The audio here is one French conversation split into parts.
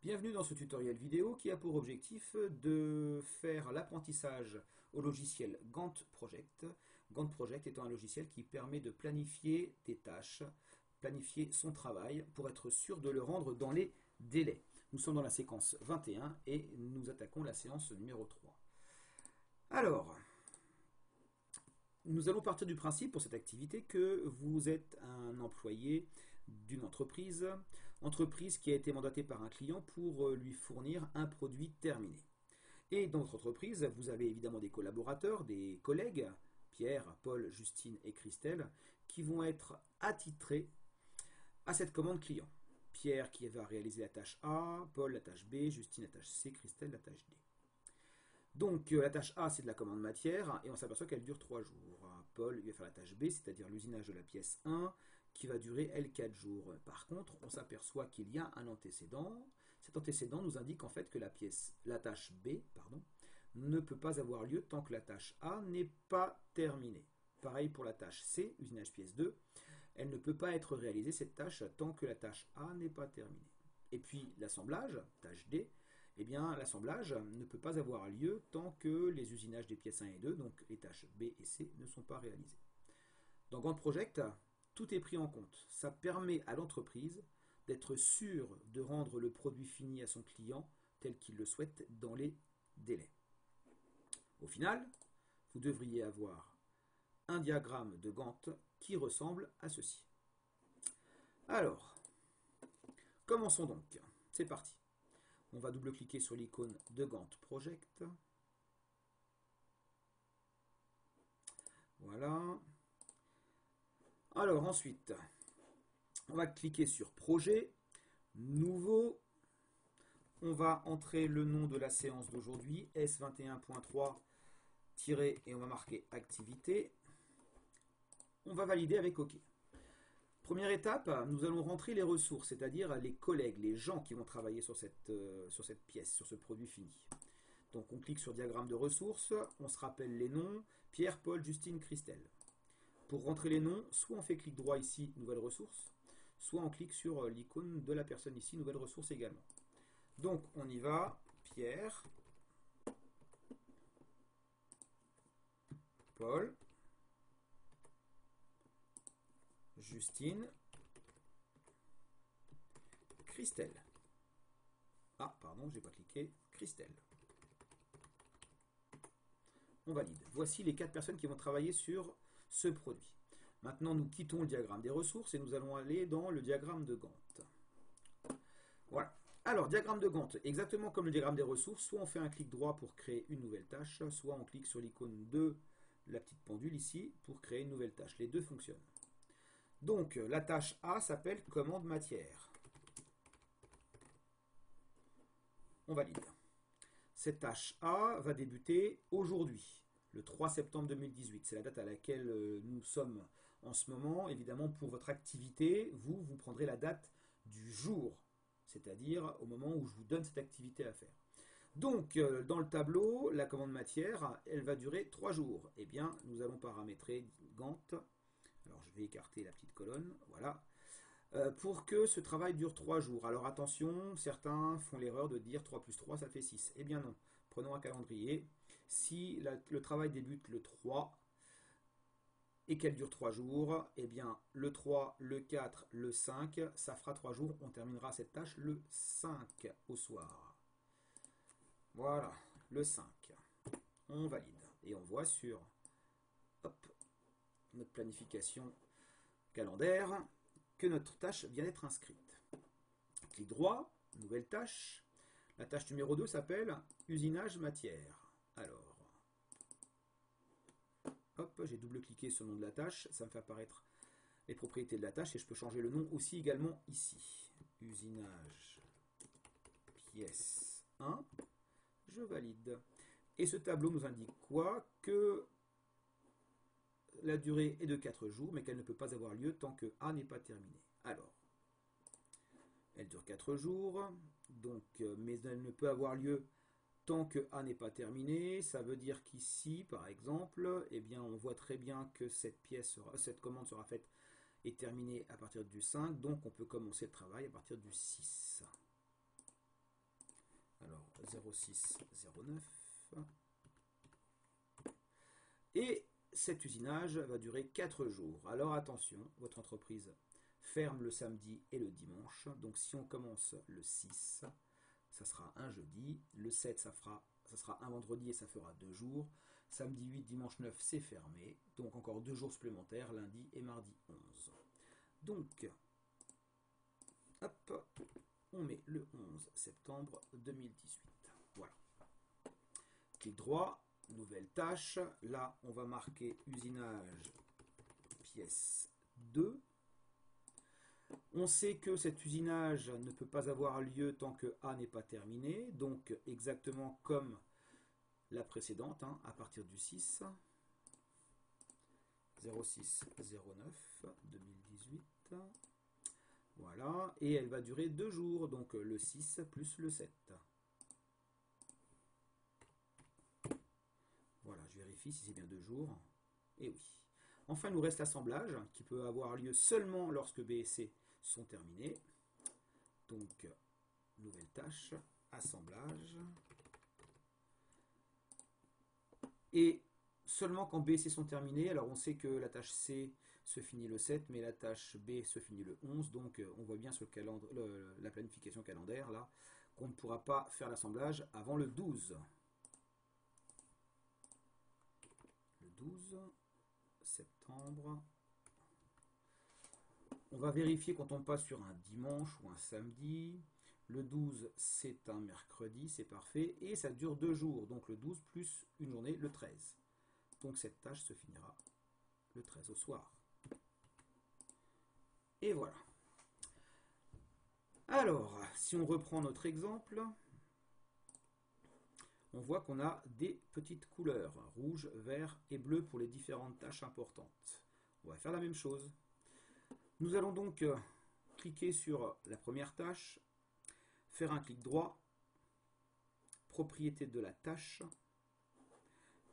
Bienvenue dans ce tutoriel vidéo qui a pour objectif de faire l'apprentissage au logiciel Gantt Project. Gantt Project étant un logiciel qui permet de planifier des tâches, planifier son travail pour être sûr de le rendre dans les délais. Nous sommes dans la séquence 21 et nous attaquons la séance numéro 3. Alors, nous allons partir du principe pour cette activité que vous êtes un employé d'une entreprise qui a été mandatée par un client pour lui fournir un produit terminé. Et dans votre entreprise, vous avez évidemment des collaborateurs, des collègues, Pierre, Paul, Justine et Christelle, qui vont être attitrés à cette commande client. Pierre qui va réaliser la tâche A, Paul la tâche B, Justine la tâche C, Christelle la tâche D. Donc la tâche A, c'est de la commande matière, et on s'aperçoit qu'elle dure 3 jours. Paul lui va faire la tâche B, c'est-à-dire l'usinage de la pièce 1, qui va durer, elle, 4 jours. Par contre, on s'aperçoit qu'il y a un antécédent. Cet antécédent nous indique en fait que la tâche B, ne peut pas avoir lieu tant que la tâche A n'est pas terminée. Pareil pour la tâche C, usinage pièce 2, elle ne peut pas être réalisée, cette tâche, tant que la tâche A n'est pas terminée. Et puis l'assemblage, tâche D, eh bien, l'assemblage ne peut pas avoir lieu tant que les usinages des pièces 1 et 2, donc les tâches B et C, ne sont pas réalisées. Dans Gantt Project, tout est pris en compte. Ça permet à l'entreprise d'être sûr de rendre le produit fini à son client tel qu'il le souhaite dans les délais. Au final, vous devriez avoir un diagramme de Gantt qui ressemble à ceci. Alors, commençons donc. C'est parti. On va double-cliquer sur l'icône de Gantt Project. Voilà. Alors ensuite, on va cliquer sur Projet, Nouveau. On va entrer le nom de la séance d'aujourd'hui, S21.3, et on va marquer Activité. On va valider avec OK. Première étape, nous allons rentrer les ressources, c'est-à-dire les collègues, les gens qui vont travailler sur cette pièce, sur ce produit fini. Donc on clique sur diagramme de ressources, on se rappelle les noms, Pierre, Paul, Justine, Christelle. Pour rentrer les noms, soit on fait clic droit ici, nouvelle ressource, soit on clique sur l'icône de la personne ici, nouvelle ressource également. Donc on y va, Pierre, Paul, Justine, Christelle. Ah, pardon, j'ai pas cliqué, Christelle. On valide. Voici les 4 personnes qui vont travailler sur ce produit. Maintenant, nous quittons le diagramme des ressources et nous allons aller dans le diagramme de Gantt. Voilà. Alors, diagramme de Gantt, exactement comme le diagramme des ressources, soit on fait un clic droit pour créer une nouvelle tâche, soit on clique sur l'icône de la petite pendule ici pour créer une nouvelle tâche. Les deux fonctionnent. Donc, la tâche A s'appelle commande matière. On valide. Cette tâche A va débuter aujourd'hui, le 3 septembre 2018. C'est la date à laquelle nous sommes en ce moment. Évidemment, pour votre activité, vous prendrez la date du jour, c'est-à-dire au moment où je vous donne cette activité à faire. Donc, dans le tableau, la commande matière, elle va durer 3 jours. Eh bien, nous allons paramétrer Gantt. Alors, je vais écarter la petite colonne, voilà. Pour que ce travail dure 3 jours. Alors attention, certains font l'erreur de dire 3 plus 3, ça fait 6. Eh bien non, prenons un calendrier. Si le travail débute le 3 et qu'elle dure 3 jours, eh bien le 3, le 4, le 5, ça fera 3 jours. On terminera cette tâche le 5 au soir. Voilà, le 5. On valide. Et on voit sur notre planification calendaire que notre tâche vient d'être inscrite. Clic droit, nouvelle tâche. La tâche numéro 2 s'appelle usinage matière. Alors, hop, j'ai double-cliqué sur le nom de la tâche. Ça me fait apparaître les propriétés de la tâche et je peux changer le nom aussi également ici. Usinage pièce 1. Je valide. Et ce tableau nous indique quoi? Que la durée est de 4 jours, mais qu'elle ne peut pas avoir lieu tant que A n'est pas terminé. Alors, elle dure 4 jours, donc, mais elle ne peut avoir lieu tant que A n'est pas terminé. Ça veut dire qu'ici, par exemple, eh bien, on voit très bien que cette commande sera faite et terminée à partir du 5, donc on peut commencer le travail à partir du 6. 0609. Et cet usinage va durer 4 jours. Alors attention, votre entreprise ferme le samedi et le dimanche. Donc si on commence le 6, ça sera un jeudi. Le 7, ça sera un vendredi et ça fera 2 jours. Samedi 8, dimanche 9, c'est fermé. Donc encore 2 jours supplémentaires, lundi et mardi 11. Donc, hop, on met le 11 septembre 2018. Voilà. Clic droit, nouvelle tâche. Là, on va marquer usinage pièce 2. On sait que cet usinage ne peut pas avoir lieu tant que A n'est pas terminé. Donc, exactement comme la précédente, hein, à partir du 6. 0609 2018. Voilà, et elle va durer 2 jours, donc le 6 plus le 7. Voilà, je vérifie si c'est bien 2 jours. Et oui. Enfin, il nous reste l'assemblage, qui peut avoir lieu seulement lorsque B et C sont terminés. Donc, nouvelle tâche, assemblage. Et seulement quand B et C sont terminés, alors on sait que la tâche C se finit le 7, mais la tâche B se finit le 11, donc on voit bien sur la planification calendaire, là, qu'on ne pourra pas faire l'assemblage avant le 12. Le 12 septembre. On va vérifier quand on passe sur un dimanche ou un samedi. Le 12, c'est un mercredi, c'est parfait, et ça dure 2 jours, donc le 12 plus une journée, le 13. Donc cette tâche se finira le 13 au soir. Et voilà. Alors, si on reprend notre exemple, on voit qu'on a des petites couleurs, rouge, vert et bleu pour les différentes tâches importantes. On va faire la même chose. Nous allons donc cliquer sur la première tâche, faire un clic droit, propriété de la tâche,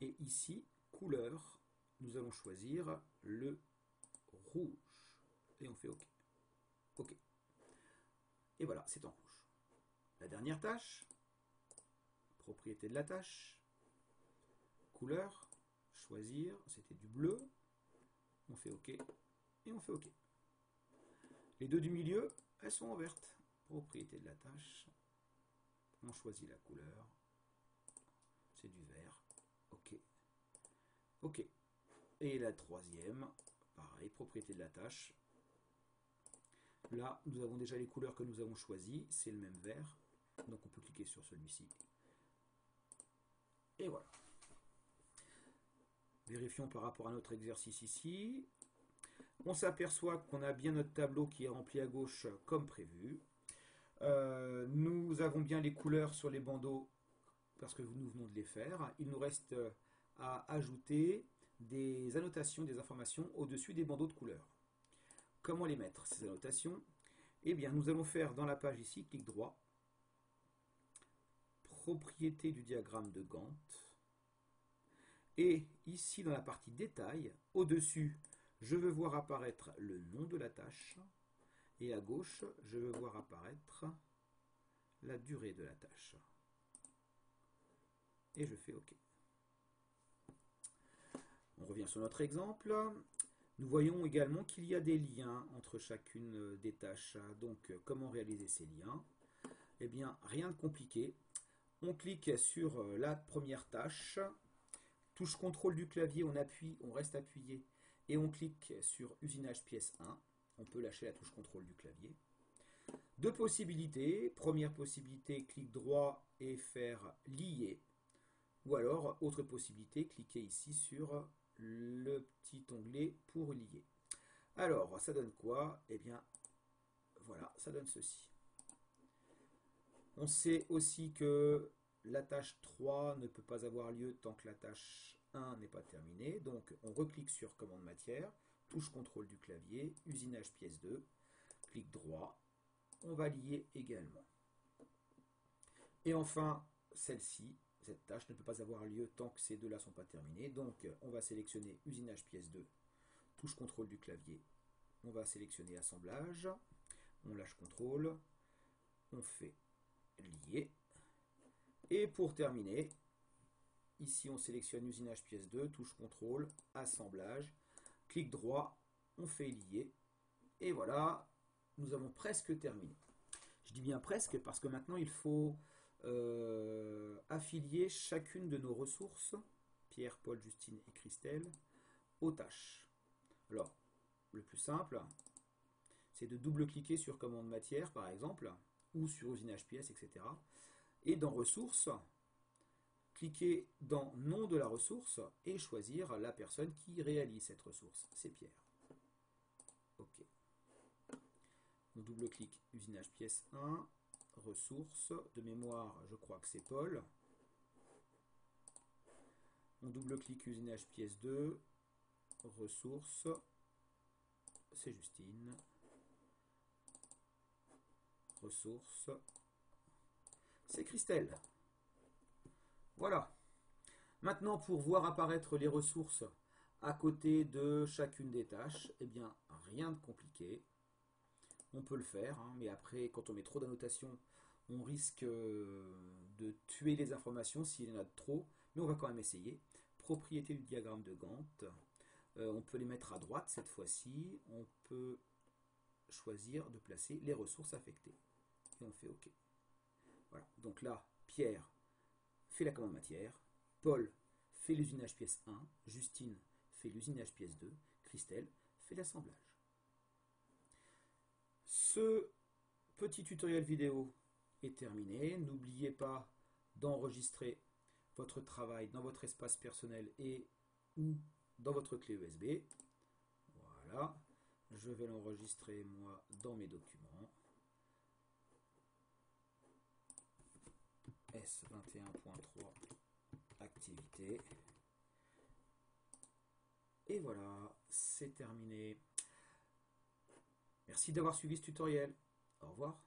et ici, couleur, nous allons choisir le rouge. Et on fait OK. OK. Et voilà, c'est en rouge. La dernière tâche, propriété de la tâche, couleur, choisir, c'était du bleu. On fait OK. Et on fait OK. Les deux du milieu, elles sont en verte. Propriété de la tâche. On choisit la couleur. C'est du vert. OK. OK. Et la troisième, pareil, propriété de la tâche. Là, nous avons déjà les couleurs que nous avons choisies. C'est le même vert. Donc on peut cliquer sur celui-ci. Et voilà. Vérifions par rapport à notre exercice ici. On s'aperçoit qu'on a bien notre tableau qui est rempli à gauche comme prévu. Nous avons bien les couleurs sur les bandeaux parce que nous venons de les faire. Il nous reste à ajouter des annotations, des informations au-dessus des bandeaux de couleurs. Comment les mettre, ces annotations? Eh bien, nous allons faire dans la page ici, clic droit, propriété du diagramme de Gantt. Et ici, dans la partie détail, au-dessus, je veux voir apparaître le nom de la tâche. Et à gauche, je veux voir apparaître la durée de la tâche. Et je fais OK. On revient sur notre exemple. Nous voyons également qu'il y a des liens entre chacune des tâches. Donc, comment réaliser ces liens? Eh bien, rien de compliqué. On clique sur la première tâche. Touche contrôle du clavier, on appuie, on reste appuyé et on clique sur usinage pièce 1. On peut lâcher la touche contrôle du clavier. Deux possibilités. Première possibilité, clic droit et faire lier. Ou alors, autre possibilité, cliquer ici sur le petit onglet pour lier. Alors, ça donne quoi? Eh bien, voilà, ça donne ceci. On sait aussi que la tâche 3 ne peut pas avoir lieu tant que la tâche 1 n'est pas terminée. Donc, on reclique sur commande matière, touche contrôle du clavier, usinage pièce 2, clic droit. On va lier également. Et enfin, celle-ci, cette tâche ne peut pas avoir lieu tant que ces deux-là ne sont pas terminés. Donc, on va sélectionner usinage pièce 2, touche contrôle du clavier. On va sélectionner assemblage. On lâche contrôle. On fait lier. Et pour terminer, ici on sélectionne usinage pièce 2, touche contrôle, assemblage, clic droit, on fait lier, et voilà, nous avons presque terminé. Je dis bien presque parce que maintenant il faut affilier chacune de nos ressources, Pierre, Paul, Justine et Christelle, aux tâches. Alors, le plus simple, c'est de double-cliquer sur commande matière par exemple, ou sur usinage pièce, etc. Et dans ressources, cliquer dans nom de la ressource et choisir la personne qui réalise cette ressource. C'est Pierre. OK. On double-clique usinage pièce 1, ressources, de mémoire, je crois que c'est Paul. On double-clique usinage pièce 2, ressources, c'est Justine. Ressources, c'est Christelle. Voilà. Maintenant, pour voir apparaître les ressources à côté de chacune des tâches, eh bien, rien de compliqué. On peut le faire, hein, mais après, quand on met trop d'annotations, on risque de tuer les informations s'il y en a trop, mais on va quand même essayer. Propriété du diagramme de Gantt. On peut les mettre à droite cette fois-ci. On peut choisir de placer les ressources affectées. Et on fait OK. Voilà. Donc là, Pierre fait la commande matière, Paul fait l'usinage pièce 1, Justine fait l'usinage pièce 2, Christelle fait l'assemblage. Ce petit tutoriel vidéo est terminé. N'oubliez pas d'enregistrer votre travail dans votre espace personnel et ou dans votre clé USB. Voilà. Je vais l'enregistrer moi dans mes documents. S21.3 activité. Et voilà, c'est terminé. Merci d'avoir suivi ce tutoriel. Au revoir.